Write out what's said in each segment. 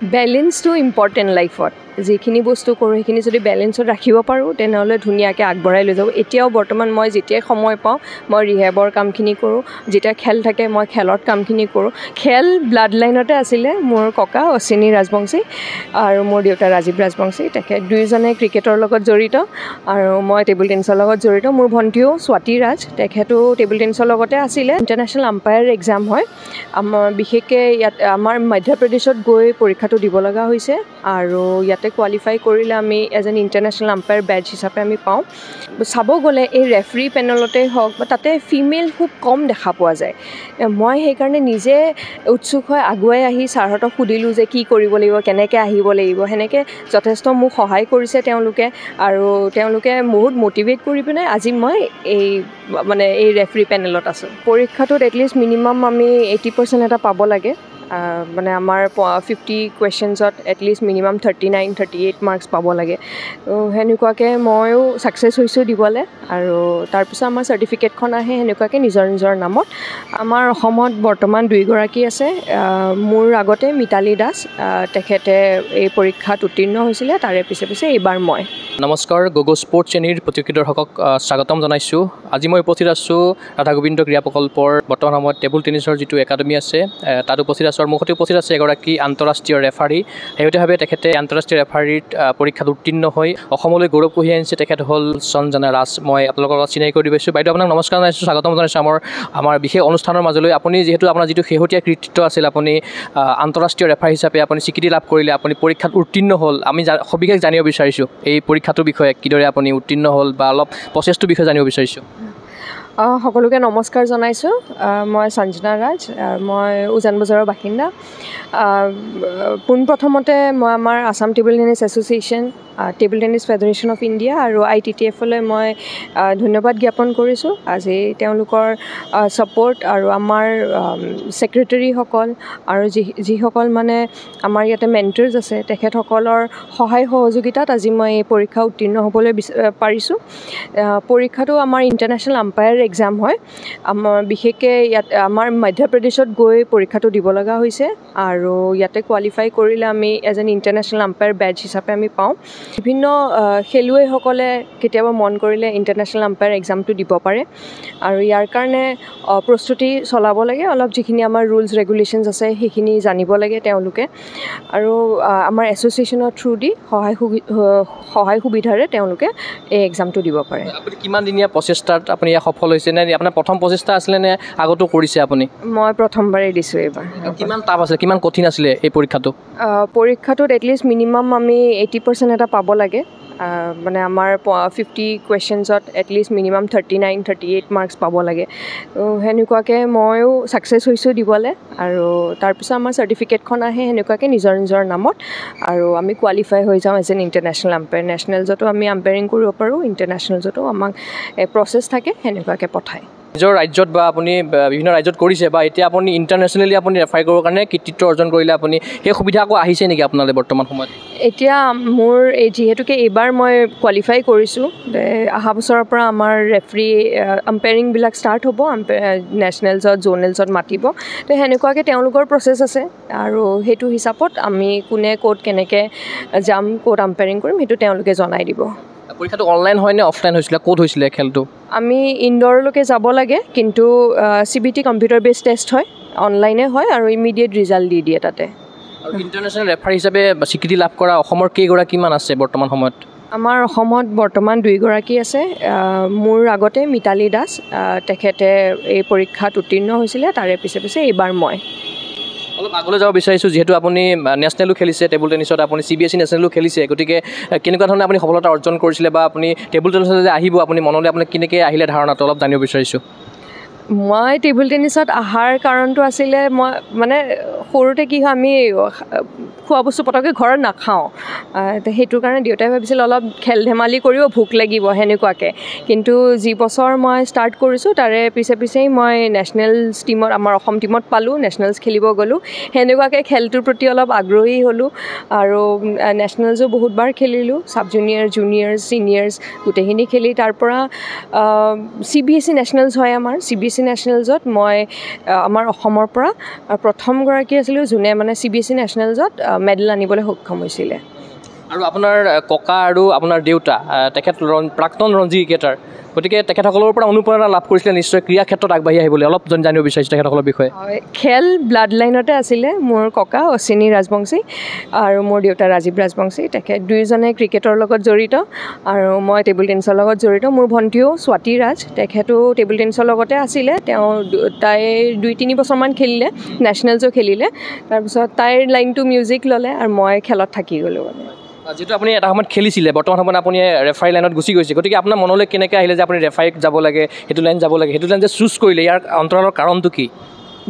বেলেঞ্চটো ইম্পৰ্টেণ্ট লাইফত যিখিনি বস্তু কৰোঁ সেইখিনি যদি বেলেঞ্চত ৰাখিব পাৰোঁ তেনেহ'লে ধুনীয়াকৈ আগবঢ়াই লৈ যাব। এতিয়াও বৰ্তমান মই যেতিয়াই সময় পাওঁ মই ৰিহেবৰ কামখিনি কৰোঁ, যেতিয়া খেল থাকে মই খেলত কামখিনি কৰোঁ। খেল ব্লাড লাইনতে আছিলে, মোৰ ককা অশ্বিনী ৰাজবংশী আৰু মোৰ দেউতা ৰাজীৱ ৰাজবংশী, তেখেত দুয়োজনে ক্ৰিকেটৰ লগত জড়িত আৰু মই টেবুল টেনিছৰ লগত জড়িত। মোৰ ভণ্টিও স্বাতী ৰাজ, তেখেতো টেবুল টেনিছৰ লগতে আছিলে। ইণ্টাৰনেশ্যনেল আম্পায়াৰ এক্সাম হয় আমাৰ, বিশেষকৈ ইয়াত আমাৰ মধ্যপ্ৰদেশত গৈ পৰীক্ষাটো দিব লগা হৈছে আৰু ইয়াতে কোৱালিফাই কৰিলে আমি এজ এন ইণ্টাৰনেশ্যনেল আম্পায়াৰ বেডজ হিচাপে আমি পাওঁ। চাব গ'লে এই ৰেফাৰী পেনেলতেই হওক বা তাতে ফিমেল খুব কম দেখা পোৱা যায়। মই সেইকাৰণে নিজে উৎসুক হৈ আগুৱাই আহি ছাৰহঁতক সুধিলোঁ যে কি কৰিব লাগিব, কেনেকৈ আহিব লাগিব। সেনেকৈ যথেষ্ট মোক সহায় কৰিছে তেওঁলোকে আৰু তেওঁলোকে বহুত মটিভেট কৰি পিনে আজি মই এই ৰেফাৰী পেনেলত আছোঁ। পৰীক্ষাটোত এটলিষ্ট মিনিমাম আমি 80% এটা পাব লাগে। মানে আমাৰ 50 কুৱেশ্যনছত এটলিষ্ট মিনিমাম 39-38 মাৰ্কছ পাব লাগে। সেনেকুৱাকৈ ময়ো ছাকচেছ হৈছোঁ দিবলৈ আৰু তাৰপিছত আমাৰ চাৰ্টিফিকেটখন আহে সেনেকুৱাকৈ নিজৰ নিজৰ নামত। আমাৰ অসমত বৰ্তমান 2গৰাকী আছে। মোৰ আগতে মিতালী দাস, তেখেতে এই পৰীক্ষাত উত্তীৰ্ণ হৈছিলে, তাৰে পিছে এইবাৰ মই। নমস্কাৰ, গগো স্পৰ্টছ শ্ৰেণীৰ প্ৰতিযোগী দৰ্শকক স্বাগতম জনাইছোঁ। আজি মই উপস্থিত আছোঁ ৰাধা গোবিন্দ ক্ৰীড়া প্ৰকল্পৰ বৰ্তমান সময়ত টেবুল টেনিছৰ যিটো একাডেমি আছে তাত উপস্থিত আছোঁ আৰু মুখতে উপস্থিত আছে এগৰাকী আন্তঃৰাষ্ট্ৰীয় ৰেফাৰী। শেহতীয়াভাৱে তেখেতে আন্তঃৰাষ্ট্ৰীয় ৰেফাৰীত পৰীক্ষাত উত্তীৰ্ণ হৈ অসমলৈ গৌৰৱ কঢ়িয়াই আনিছে। তেখেত হ'ল সঞ্জনা ৰাজ। মই আপোনালোকৰ লগত চিনাকি কৰি পাইছোঁ। বাইদেউ আপোনাক নমস্কাৰ জনাইছোঁ, স্বাগতম জনাইছোঁ আমাৰ বিশেষ অনুষ্ঠানৰ মাজলৈ। আপুনি যিহেতু আপোনাৰ যিটো শেহতীয়া কৃতিত্ব আছিল, আপুনি আন্তঃৰাষ্ট্ৰীয় ৰেফাৰী হিচাপে আপুনি স্বীকৃতি লাভ কৰিলে, আপুনি পৰীক্ষাত উত্তীৰ্ণ হ'ল। আমি সবিশেষ জানিব বিচাৰিছোঁ এই পৰীক্ষাটোৰ বিষয়ে, কিদৰে আপুনি উত্তীৰ্ণ হ'ল বা অলপ প্ৰচেছটোৰ বিষয়ে জানিব বিচাৰিছোঁ। সকলোকে নমস্কাৰ জনাইছোঁ। মই সঞ্জনা ৰাজ, মই উজান বজাৰৰ বাসিন্দা। পোনপ্ৰথমতে মই আমাৰ Assam table tennis association, table tennis federation of India আৰু ITTFলৈ মই ধন্যবাদ জ্ঞাপন কৰিছোঁ। আজি তেওঁলোকৰ ছাপোৰ্ট আৰু আমাৰ ছেক্ৰেটেৰীসকল আৰু যিসকল মানে আমাৰ ইয়াতে মেণ্টৰ্ছ আছে তেখেতসকলৰ সহায় সহযোগিতাত আজি মই এই পৰীক্ষা উত্তীৰ্ণ হ'বলৈ পাৰিছোঁ। পৰীক্ষাটো আমাৰ ইণ্টাৰনেশ্যনেল আম্পায়াৰ এক্সাম হয় আমাৰ, বিশেষকৈ ইয়াত আমাৰ মধ্যপ্ৰদেশত গৈ পৰীক্ষাটো দিব লগা হৈছে আৰু ইয়াতে কোৱালিফাই কৰিলে আমি এজ এন ইণ্টাৰনেশ্যনেল আম্পায়াৰ বেডজ হিচাপে আমি পাওঁ। বিভিন্ন খেলুৱৈসকলে কেতিয়াবা মন কৰিলে ইণ্টাৰনেশ্যনেল আম্পায়াৰ এক্সামটো দিব পাৰে আৰু ইয়াৰ কাৰণে প্ৰস্তুতি চলাব লাগে। অলপ যিখিনি আমাৰ ৰুলছ ৰেগুলেশ্যনছ আছে সেইখিনি জানিব লাগে তেওঁলোকে আৰু আমাৰ এছ'চিয়েশ্যনৰ থ্ৰু দি সহায় সুবিধাৰে তেওঁলোকে এই এক্সামটো দিব পাৰে। আপুনি কিমান দিনীয়া প্ৰচেষ্টাত আপুনি সফল হৈছে নে আপোনাৰ প্ৰথম প্ৰচেষ্টা আছিলে নে আগতো কৰিছে আপুনি? মই প্ৰথমবাৰেই দিছোঁ এইবাৰ। কিমান টাফ আছিলে, কিমান কঠিন আছিলে এই পৰীক্ষাটো? পৰীক্ষাটোত এটলিষ্ট মিনিমাম আমি 80% এটা পাব লাগে। মানে আমাৰ 50 কুৱেশ্যনছত এটলিষ্ট মিনিমাম 39-38 মাৰ্কছ পাব লাগে। সেনেকুৱাকৈ ময়ো ছাকচেছ হৈছোঁ দিবলৈ আৰু তাৰপিছত আমাৰ চাৰ্টিফিকেটখন আহে সেনেকুৱাকৈ নিজৰ নিজৰ নামত আৰু আমি কোৱালিফাই হৈ যাওঁ এজ এন ইণ্টাৰনেশ্যনেল আম্পায়াৰ। নেশ্যনেলছতো আমি আম্পায়াৰিং কৰিব পাৰোঁ, ইণ্টাৰনেশ্যনেলছতো আমাক প্ৰচেছ থাকে, সেনেকুৱাকৈ পঠায়। নিজৰ ৰাজ্যত বা আপুনি বিভিন্ন ৰাজ্যত কৰিছে বা এতিয়া আপুনি ইণ্টাৰনেশ্যনেলি আপুনি ৰেফাৰী কৰিবৰ কাৰণে কৃতিত্ব অৰ্জন কৰিলে, আপুনি সেই সুবিধা আকৌ আহিছে নেকি আপোনালৈ বৰ্তমান সময়ত? এতিয়া মোৰ যিহেতুকে এইবাৰ মই কোৱালিফাই কৰিছোঁ, অহা বছৰৰ পৰা আমাৰ ৰেফাৰী আম্পায়াৰিংবিলাক ষ্টাৰ্ট হ'ব। নেশ্যনেলছত জ'নেলছত মাতিব, তো সেনেকুৱাকৈ তেওঁলোকৰ প্ৰচেছ আছে আৰু সেইটো হিচাপত আমি কোনে ক'ত কেনেকৈ যাম, ক'ত আম্পায়াৰিং কৰিম সেইটো তেওঁলোকে জনাই দিব। পৰীক্ষাটো অনলাইন হয় নে অফলাইন হৈছিলে, ক'ত হৈছিলে খেলটো? আমি ইনডোৰলৈকে যাব লাগে, কিন্তু CBT কম্পিউটাৰ বেছ টেষ্ট হয়, অনলাইনে হয় আৰু ইমিডিয়েট ৰিজাল্ট দি দিয়ে তাতে। আৰু ইণ্টাৰনেশ্যনেল ৰেফাৰী হিচাপে স্বীকৃতি লাভ কৰা অসমৰ কেইগৰাকীমান আছে বৰ্তমান সময়ত? আমাৰ অসমত বৰ্তমান 2গৰাকী আছে। মোৰ আগতে মিতালী দাস, তেখেতে এই পৰীক্ষাত উত্তীৰ্ণ হৈছিলে, তাৰে পিছে এইবাৰ মই। অলপ আগলৈ যাব বিচাৰিছোঁ, যিহেতু আপুনি নেশ্যনেলো খেলিছে টেবুল টেনিছত, আপুনি CBSE নেশ্যনেলো খেলিছে, গতিকে কেনেকুৱা ধৰণে আপুনি সফলতা অৰ্জন কৰিছিলে বা আপুনি টেবুল টেনিছত যে আহিব আপুনি মনলৈ আপুনি কেনেকৈ আহিলে ধাৰণাটো অলপ জানিব বিচাৰিছোঁ। মই টেবুল টেনিছত অহাৰ কাৰণটো আছিলে, মই মানে সৰুতে কি হয় আমি খোৱা বস্তু পটককৈ ঘৰত নাখাওঁ, সেইটো কাৰণে দেউতাই ভাবিছিল অলপ খেল ধেমালি কৰিব, ভোক লাগিব সেনেকুৱাকৈ। কিন্তু যি বছৰ মই ষ্টাৰ্ট কৰিছোঁ তাৰে পিছেই মই নেশ্যনেলছ টীমত, আমাৰ অসম টীমত পালোঁ, নেশ্যনেলছ খেলিব গ'লোঁ। সেনেকুৱাকৈ খেলটোৰ প্ৰতি অলপ আগ্ৰহী হ'লোঁ আৰু নেশ্যনেলছো বহুতবাৰ খেলিলোঁ, ছাব জুনিয়ৰ, জুনিয়ৰ্ছ, ছিনিয়ৰ্ছ গোটেইখিনি খেলি তাৰপৰা CBSE নেশ্যনেলছ হয় আমাৰ, CBSE CBSE নেশ্যনেলছত মই আমাৰ অসমৰ পৰা প্ৰথমগৰাকী আছিলোঁ যোনে মানে CBSE নেশ্যনেলছত মেডেল আনিবলৈ সক্ষম হৈছিলে। আৰু আপোনাৰ ককা আৰু আপোনাৰ দেউতা তেখেত প্ৰাক্তন ৰঞ্জী ক্ৰিকেটাৰ, গতিকে তেখেতসকলৰ পৰা অনুপ্ৰেৰণা লাভ কৰিছিলে নিশ্চয় ক্ৰীড়া ক্ষেত্ৰত আগবাঢ়ি আহিবলৈ। অলপ জানিব বিচাৰিছোঁ তেখেতসকলৰ বিষয়ে। হয়, খেল ব্লাড লাইনতে আছিলে। মোৰ ককা অশ্বিনী ৰাজবংশী আৰু মোৰ দেউতা ৰাজীৱ ৰাজবংশী, তেখেত দুয়োজনে ক্ৰিকেটৰ লগত জড়িত আৰু মই টেবুল টেনিছৰ লগত জড়িত। মোৰ ভণ্টিও স্বাতী ৰাজ, তেখেতো টেবুল টেনিছৰ লগতে আছিলে। তাই 2-3 বছৰমান খেলিলে, নেশ্যনেলছো খেলিলে। তাৰপিছত তাইৰ লাইনটো মিউজিক ল'লে আৰু মই খেলত থাকি গ'লোঁ। যিহেতু আপুনি এটা সময়ত খেলিছিলে, বৰ্তমান সময়ত আপুনি ৰেফাৰী লাইনত গুচি গৈছে, গতিকে আপোনাৰ মনলৈ কেনেকৈ আহিলে যে আপুনি ৰেফাৰীক যাব লাগে, সেইটো লাইন যাব লাগে, সেইটো লাইন যে চুজ কৰিলে, ইয়াৰ অন্তৰালৰ কাৰণটো কি?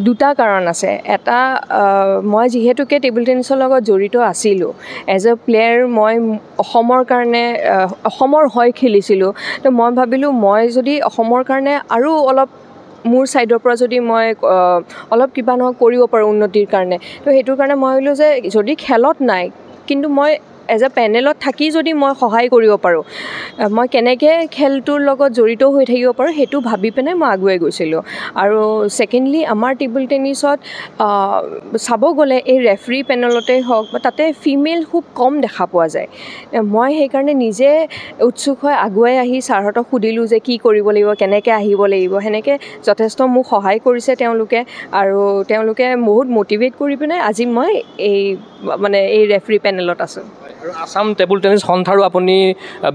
দুটা কাৰণ আছে। এটা, মই যিহেতুকে টেবুল টেনিছৰ লগত জড়িত আছিলোঁ, এজ এ প্লেয়াৰ মই অসমৰ কাৰণে অসমৰ হৈ খেলিছিলোঁ। তো মই ভাবিলোঁ মই যদি অসমৰ কাৰণে আৰু অলপ মোৰ ছাইডৰ পৰা যদি মই অলপ কিবা নহয় কৰিব পাৰোঁ উন্নতিৰ কাৰণে, তো সেইটোৰ কাৰণে মই ভাবিলোঁ যে যদি খেলত নাই কিন্তু মই এজ এ পেনেলত থাকি যদি মই সহায় কৰিব পাৰোঁ, মই কেনেকৈ খেলটোৰ লগত জড়িত হৈ থাকিব পাৰোঁ, সেইটো ভাবি পিনে মই আগুৱাই গৈছিলোঁ। আৰু ছেকেণ্ডলি আমাৰ টেবুল টেনিছত চাব গ'লে এই ৰেফাৰী পেনেলতে হওক বা তাতে ফিমেল খুব কম দেখা পোৱা যায়। মই সেইকাৰণে নিজে উৎসুক হৈ আগুৱাই আহি ছাৰহঁতক সুধিলোঁ যে কি কৰিব লাগিব, কেনেকৈ আহিব লাগিব। সেনেকৈ যথেষ্ট মোক সহায় কৰিছে তেওঁলোকে, আৰু তেওঁলোকে বহুত মটিভেট কৰি পিনে আজি মই এই ৰেফাৰী পেনেলত আছোঁ। আৰু আছাম টেবুল টেনিছ সন্থাৰো আপুনি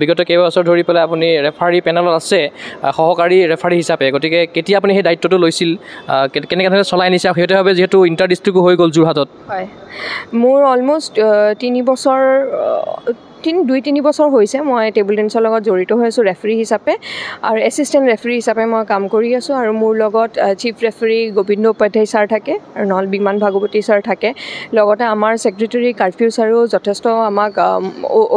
বিগত কেইবছৰ ধৰি পেলাই আপুনি ৰেফাৰী পেনেলত আছে, সহকাৰী ৰেফাৰী হিচাপে। গতিকে কেতিয়া আপুনি সেই দায়িত্বটো লৈছিল, কেনেকৈ ধৰণে চলাই নিছে? সেইটোভাৱে যিহেতু ইণ্টাৰ ডিষ্ট্ৰিক্টো হৈ গ'ল যোৰহাটত। হয়, মোৰ অলম'ষ্ট 2-3 বছৰ হৈছে মই টেবুল টেনিছৰ লগত জড়িত হৈ আছোঁ ৰেফাৰী হিচাপে, আৰু এছিষ্টেণ্ট ৰেফাৰী হিচাপে মই কাম কৰি আছোঁ। আৰু মোৰ লগত chief referee Govinda Upadhyay sir থাকে আৰু নহ'লে বিমান ভাগৱতী ছাৰ থাকে। লগতে আমাৰ ছেক্ৰেটেৰী কাৰ্ফিউ ছাৰো যথেষ্ট আমাক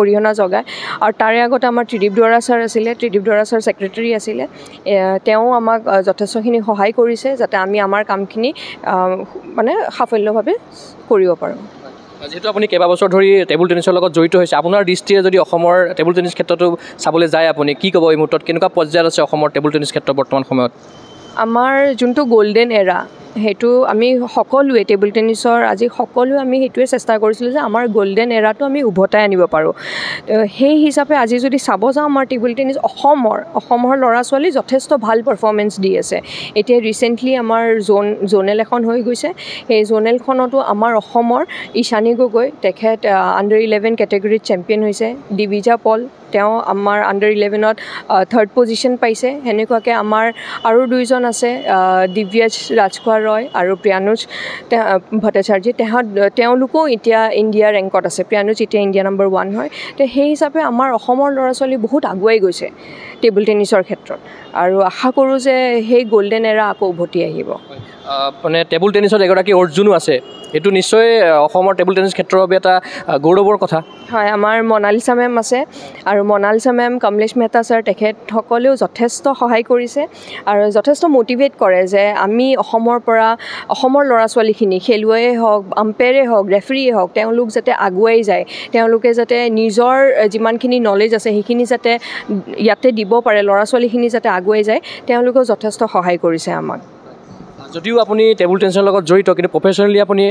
অৰিহণা যোগায়। আৰু তাৰে আগতে আমাৰ ত্ৰিদীপ দুৱৰা ছাৰ আছিলে, ত্ৰিদীপ দুৱৰা ছাৰ ছেক্ৰেটেৰী আছিলে। তেওঁ আমাক যথেষ্টখিনি সহায় কৰিছে যাতে আমি আমাৰ কামখিনি মানে সাফল্যভাৱে কৰিব পাৰোঁ। যিহেতু আপুনি কেইবাবছৰ ধৰি টেবুল টেনিছৰ লগত জড়িত হৈছে, আপোনাৰ দৃষ্টিৰে যদি অসমৰ টেবুল টেনিছ ক্ষেত্ৰতো চাবলৈ যায়, আপুনি কি ক'ব এই মুহূৰ্তত? কেনেকুৱা পৰ্যায়ত আছে অসমৰ টেবুল টেনিছ ক্ষেত্ৰ বৰ্তমান সময়ত? আমাৰ যোনটো গ'ল্ডেন এৰা, সেইটো আমি সকলোৱে টেবুল টেনিছৰ আজি সকলোৱে আমি সেইটোৱে চেষ্টা কৰিছিলোঁ যে আমাৰ গ'ল্ডেন এৰাটো আমি উভতাই আনিব পাৰোঁ। সেই হিচাপে আজি যদি চাব যাওঁ, আমাৰ টেবুল টেনিছ অসমৰ ল'ৰা ছোৱালী যথেষ্ট ভাল পাৰফৰ্মেঞ্চ দি আছে। এতিয়া ৰিচেণ্টলি আমাৰ জ'নেল এখন হৈ গৈছে, সেই জ'নেলখনতো আমাৰ অসমৰ ঈশানী গগৈ, তেখেত আণ্ডাৰ-11 কেটেগৰীত চেম্পিয়ন হৈছে। দিবিজা পল, তেওঁ আমাৰ আণ্ডাৰ-11ত 3rd পজিশ্যন পাইছে। সেনেকুৱাকৈ আমাৰ আৰু দুইজন আছে, দিব্যাজ ৰাজখোৱা ৰয় আৰু প্ৰিয়ানুজ ভট্টাচাৰ্যী। তেওঁলোকো এতিয়া ইণ্ডিয়া ৰেংকত আছে। প্ৰিয়ানুজ এতিয়া ইণ্ডিয়া নম্বৰ 1 হয়। তো সেই হিচাপে আমাৰ অসমৰ ল'ৰা ছোৱালী বহুত আগুৱাই গৈছে টেবুল টেনিছৰ ক্ষেত্ৰত, আৰু আশা কৰোঁ যে সেই গ'ল্ডেন এৰা আকৌ উভতি আহিব। মানে টেবুল টেনিছত এগৰাকী অৰ্জুনো আছে, এইটো নিশ্চয় অসমৰ টেবুল টেনিছ ক্ষেত্ৰৰ বাবে এটা গৌৰৱৰ কথা। হয়, আমাৰ মনালিছা মেম আছে, আৰু মনালিছা মেম, কমলেশ মেহতা ছাৰ, তেখেতসকলেও যথেষ্ট সহায় কৰিছে আৰু যথেষ্ট মটিভেট কৰে যে আমি অসমৰ ল'ৰা ছোৱালীখিনি, খেলুৱৈয়ে হওক, আম্পায়াৰে হওক, ৰেফাৰীয়ে হওক, তেওঁলোক যাতে আগুৱাই যায়, তেওঁলোকে যাতে নিজৰ যিমানখিনি নলেজ আছে সেইখিনি যাতে ইয়াতে দিব পাৰে, ল'ৰা ছোৱালীখিনি যাতে আগুৱাই যায়, তেওঁলোকেও যথেষ্ট সহায় কৰিছে আমাক। যদিও আপুনি টেবুল টেনিছৰ লগত জড়িত, কিন্তু প্ৰফেচনেলি আপুনি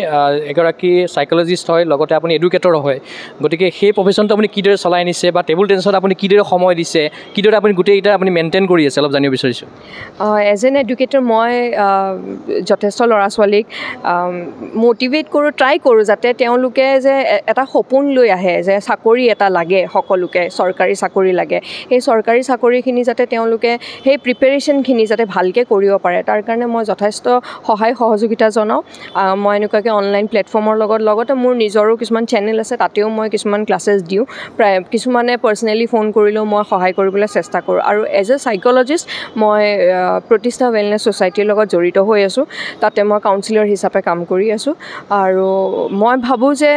এগৰাকী চাইক'লজিষ্ট হয়, লগতে আপুনি এডুকেটৰ হয়। গতিকে সেই প্ৰফেশ্যনটো আপুনি কিদৰে চলাই নিছে, বা টেবুল টেনিছত আপুনি কিদৰে সময় দিছে, কিদৰে আপুনি গোটেইকেইটা আপুনি মেইনটেইন কৰি আছে, অলপ জানিব বিচাৰিছোঁ। এজ এন এডুকেটৰ মই যথেষ্ট ল'ৰা ছোৱালীক মটিভেট কৰোঁ, ট্ৰাই কৰোঁ যাতে তেওঁলোকে যে এটা সপোন লৈ আহে যে চাকৰি এটা লাগে, সকলোকে চৰকাৰী চাকৰি লাগে, সেই চৰকাৰী চাকৰিখিনি যাতে তেওঁলোকে সেই প্ৰিপেৰেশ্যনখিনি যাতে ভালকৈ কৰিব পাৰে, তাৰ কাৰণে মই যথেষ্ট সহায় সহযোগিতা জনাওঁ। মই এনেকুৱাকৈ অনলাইন প্লেটফৰ্মৰ লগতে মোৰ নিজৰো কিছুমান চেনেল আছে, তাতেও মই কিছুমান ক্লাছেছ দিওঁ। প্ৰায় কিছুমানে পাৰ্চনেলি ফোন কৰিলেও মই সহায় কৰিবলৈ চেষ্টা কৰোঁ। আৰু এজ এ চাইক'লজিষ্ট মই প্ৰতিষ্ঠা ৱেলনেছ ছ'চাইটিৰ লগত জড়িত হৈ আছোঁ, তাতে মই কাউন্সিলৰ হিচাপে কাম কৰি আছোঁ। আৰু মই ভাবোঁ যে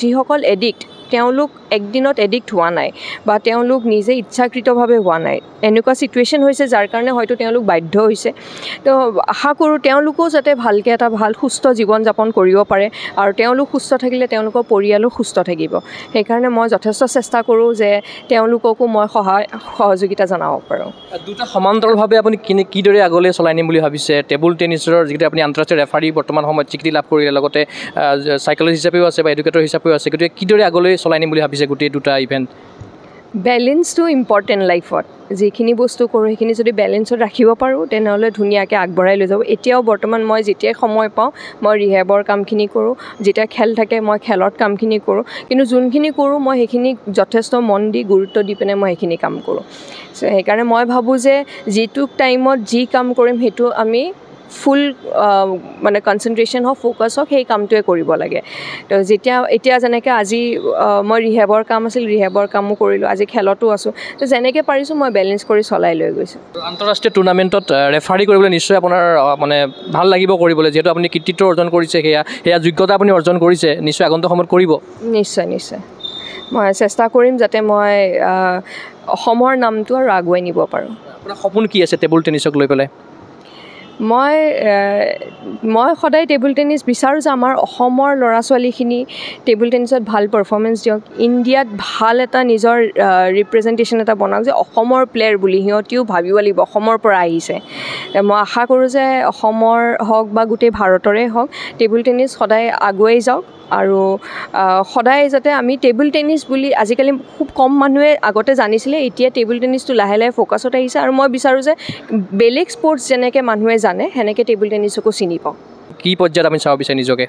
যিসকল এডিক্ট, তেওঁলোক একদিনত এডিক্ট হোৱা নাই বা তেওঁলোক নিজে ইচ্ছাকৃতভাৱে হোৱা নাই এনেকুৱা চিটুৱেশ্যন হৈছে যাৰ কাৰণে হয়তো তেওঁলোক বাধ্য হৈছে তো আশা কৰোঁ তেওঁলোকেও যাতে ভালকৈ এটা ভাল সুস্থ জীৱন যাপন কৰিব পাৰে আৰু তেওঁলোক সুস্থ থাকিলে তেওঁলোকৰ পৰিয়ালো সুস্থ থাকিব সেইকাৰণে মই যথেষ্ট চেষ্টা কৰোঁ যে তেওঁলোককো মই সহযোগিতা জনাব পাৰোঁ দুটা সমান্তৰালভাৱে আপুনি কিদৰে আগলৈ চলাই নিম বুলি ভাবিছে টেবুল টেনিছৰ যিটো আপুনি আন্তঃৰাষ্ট্ৰীয় ৰেফাৰী বৰ্তমান সময়ত স্বীকৃতি লাভ কৰিলে লগতে সাইকোলজিষ্ট হিচাপেও আছে বা এডুকেটৰ হিচাপেও আছে গতিকে কিদৰে আগলৈ চলাই নিম বুলি ভাবিছে গোটেই দুটা ইভেণ্ট বেলেঞ্চটো ইম্পৰ্টেণ্ট লাইফত যিখিনি বস্তু কৰোঁ সেইখিনি যদি বেলেঞ্চত ৰাখিব পাৰোঁ তেনেহ'লে ধুনীয়াকৈ আগবঢ়াই লৈ যাব এতিয়াও বৰ্তমান মই যেতিয়াই সময় পাওঁ মই ৰিহেবৰ কামখিনি কৰোঁ যেতিয়া খেল থাকে মই খেলত কামখিনি কৰোঁ কিন্তু যোনখিনি কৰোঁ মই সেইখিনি যথেষ্ট মন দি গুৰুত্ব দি পিনে মই সেইখিনি কাম কৰোঁ সেইকাৰণে মই ভাবোঁ যে যিটো টাইমত যি কাম কৰিম সেইটো আমি ফুল মানে কনচেনট্ৰেশ্যন হওক ফ'কাছ হওক সেই কামটোৱে কৰিব লাগে তো এতিয়া যেনেকৈ আজি মই ৰিহেবৰ কাম আছিল ৰিহেবৰ কামো কৰিলোঁ আজি খেলতো আছোঁ তো যেনেকৈ পাৰিছোঁ মই বেলেঞ্চ কৰি চলাই লৈ গৈছোঁ আন্তঃৰাষ্ট্ৰীয় টুৰ্ণামেণ্টত ৰেফাৰী কৰিবলৈ নিশ্চয় আপোনাৰ মানে ভাল লাগিব কৰিবলৈ যিহেতু আপুনি কৃতিত্ব অৰ্জন কৰিছে সেয়া যোগ্যতা আপুনি অৰ্জন কৰিছে নিশ্চয় আগন্তুক সময়ত কৰিব নিশ্চয় মই চেষ্টা কৰিম যাতে মই অসমৰ নামটো আৰু আগুৱাই নিব পাৰোঁ আপোনাৰ সপোন কি আছে টেবুল টেনিছক লৈ পেলাই মই সদায় টেবুল টেনিছ বিচাৰোঁ যে আমাৰ অসমৰ ল'ৰা ছোৱালীখিনি টেবুল টেনিছত ভাল পাৰফৰ্মেঞ্চ দিয়ক ইণ্ডিয়াত ভাল এটা নিজৰ ৰিপ্ৰেজেণ্টেশ্যন এটা বনাওক যে অসমৰ প্লেয়াৰ বুলি সিহঁতিও ভাবিব লাগিব অসমৰ পৰা আহিছে মই আশা কৰোঁ যে অসমৰ হওক বা গোটেই ভাৰতৰে হওক টেবুল টেনিছ সদায় আগুৱাই যাওক আৰু সদায় যাতে আমি টেবুল টেনিছ বুলি আজিকালি খুব কম মানুহে আগতে জানিছিলে এতিয়া টেবুল টেনিছটো লাহে লাহে ফ'কাছত আহিছে আৰু মই বিচাৰোঁ যে বেলেগ স্পৰ্টছ যেনেকৈ মানুহে জানে সেনেকৈ টেবুল টেনিছকো চিনি পাওঁ কি পৰ্যায়ত আমি চাব বিচাৰে নিজকে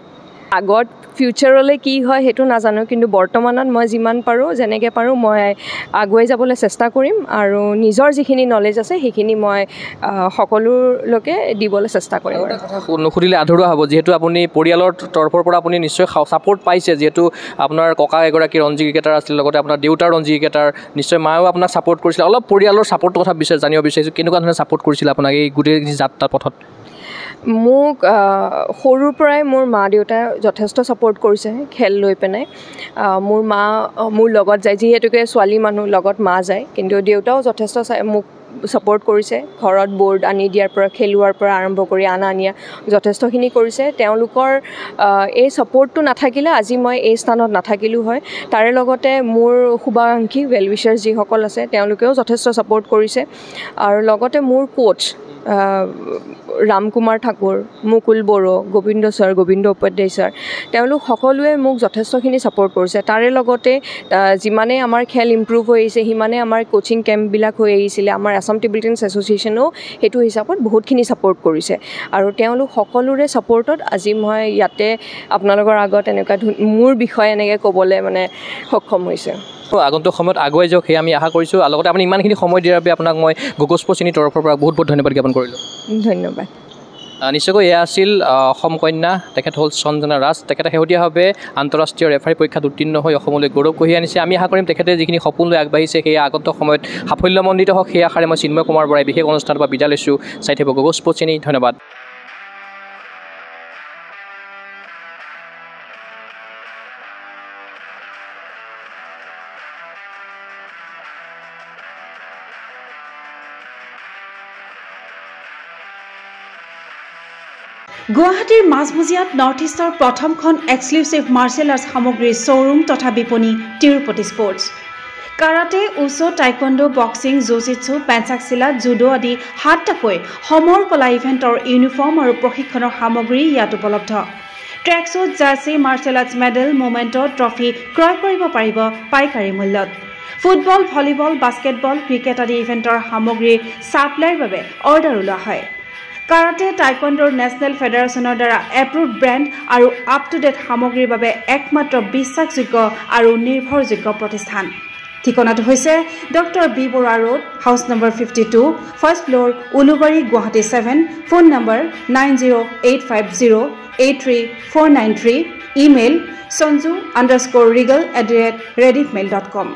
আগত ফিউচাৰলৈ কি হয় সেইটো নাজানো কিন্তু বৰ্তমানত মই যিমান পাৰোঁ যেনেকৈ পাৰোঁ মই আগুৱাই যাবলৈ চেষ্টা কৰিম আৰু নিজৰ যিখিনি নলেজ আছে সেইখিনি মই সকলোলৈকে দিবলৈ চেষ্টা কৰিম নুসুধিলে আধৰুৱা হ'ব যিহেতু আপুনি পৰিয়ালৰ তৰফৰ পৰা আপুনি নিশ্চয় ছাপোৰ্ট পাইছে যিহেতু আপোনাৰ ককা এগৰাকী ৰঞ্জী ক্ৰিকেটাৰ আছিল লগতে আপোনাৰ দেউতাৰ ৰঞ্জী ক্ৰিকেটাৰ নিশ্চয় মায়েও আপোনাক ছাপোৰ্ট কৰিছিলে অলপ পৰিয়ালৰ ছাপোৰ্টৰ কথা জানিব বিচাৰিছোঁ কেনেকুৱা ধৰণে ছাপোৰ্ট কৰিছিলে আপোনাক এই গোটেই যাত্ৰা পথত মোক সৰুৰ পৰাই মোৰ মা দেউতাই যথেষ্ট ছাপোৰ্ট কৰিছে খেল লৈ পিনে মোৰ মা মোৰ লগত যায় যিহেতুকে ছোৱালী মানুহ লগত মা যায় কিন্তু দেউতাও যথেষ্ট মোক ছাপোৰ্ট কৰিছে ঘৰত বৰ্ড আনি দিয়াৰ পৰা খেলোৱাৰ পৰা আৰম্ভ কৰি নিয়া যথেষ্টখিনি কৰিছে তেওঁলোকৰ এই ছাপোৰ্টটো নাথাকিলে আজি মই এই স্থানত নাথাকিলোঁ হয় তাৰে লগতে মোৰ শুভাকাংক্ষী ৱেল উইচাৰ্ছ যিসকল আছে তেওঁলোকেও যথেষ্ট ছাপোৰ্ট কৰিছে আৰু লগতে মোৰ কোচ ৰামকুমাৰ ঠাকুৰ মুকুল বড়ো গোবিন্দ উপাধ্যায় ছাৰ তেওঁলোক সকলোৱে মোক যথেষ্টখিনি ছাপোৰ্ট কৰিছে তাৰে লগতে যিমানে আমাৰ খেল ইম্প্ৰুভ হৈ আহিছে সিমানে আমাৰ কোচিং কেম্পবিলাক হৈ আহিছিলে আমাৰ আসাম টেবুল টেনিছ এছ'চিয়েশ্যনেও সেইটো হিচাপত বহুতখিনি ছাপোৰ্ট কৰিছে আৰু তেওঁলোক সকলোৰে ছাপোৰ্টত আজি মই ইয়াতে আপোনালোকৰ আগত এনেকুৱা মোৰ বিষয়ে এনেকৈ ক'বলৈ মানে সক্ষম হৈছে আগন্তুক সময়ত আগুৱাই যাওক সেয়া আমি আশা কৰিছোঁ আৰু লগতে আপুনি ইমানখিনি সময় দিয়াৰ বাবে আপোনাক মই গগৈ স্পৰ্টছ চেনীৰ তৰফৰ পৰা বহুত বহুত ধন্যবাদ জ্ঞাপন কৰিলোঁ ধন্যবাদ নিশ্চয়কৈ এয়া আছিল অসম কন্যা তেখেত হ'ল সঞ্জনা ৰাজ তেখেতে শেহতীয়াভাৱে আন্তঃৰাষ্ট্ৰীয় ৰেফাৰী পৰীক্ষাত উত্তীৰ্ণ হৈ অসমলৈ গৌৰৱ কঢ়িয়াই আনিছে আমি আশা কৰিম তেখেতে যিখিনি সপোন লৈ আগবাঢ়িছে সেয়া আগন্তুক সময়ত সাফল্যমণ্ডিত হওক সেই আশাৰে মই চিন্ময় কুমাৰ বৰাই বিশেষ অনুষ্ঠানৰ পৰা বিদায় লৈছোঁ চাই থাকিব গগৈ স্পৰ্টছ চেনী ধন্যবাদ গুৱাহাটীৰ মাজমজিয়াত নৰ্থ ইষ্টৰ প্ৰথমখন এক্সক্লুচিভ মাৰ্চেল আৰ্টছ সামগ্ৰীৰ শ্ব'ৰুম তথা বিপণী তিৰুপতি স্পৰ্টছ কাৰাটে উচো taekwondo boxing jujitsu pencak silat judo আদি 7টাকৈ সমৰ কলা ইভেণ্টৰ ইউনিফৰ্ম আৰু প্ৰশিক্ষণৰ সামগ্ৰী ইয়াত উপলব্ধ tracksuit jersey martial arts medal memento trophy ক্ৰয় কৰিব পাৰিব পাইকাৰী মূল্যত ফুটবল ভলীবল বাস্কেটবল ক্ৰিকেট আদি ইভেণ্টৰ সামগ্ৰীৰ ছাপ্লাইৰ বাবে অৰ্ডাৰ ওলোৱা হয় কাৰাটে টাইকোৱাণ্ডোৰ নেশ্যনেল ফেডাৰেশ্যনৰ দ্বাৰা এপ্ৰুভড ব্ৰেণ্ড আৰু আপ টু ডেট সামগ্ৰীৰ বাবে একমাত্ৰ বিশ্বাসযোগ্য আৰু নিৰ্ভৰযোগ্য প্ৰতিষ্ঠান ঠিকনাটো হৈছে doctor B Barua road house number 52 first floor Ulubari Guwahati 7 phone number 9085083493 email sanju_regal@rediffmail.com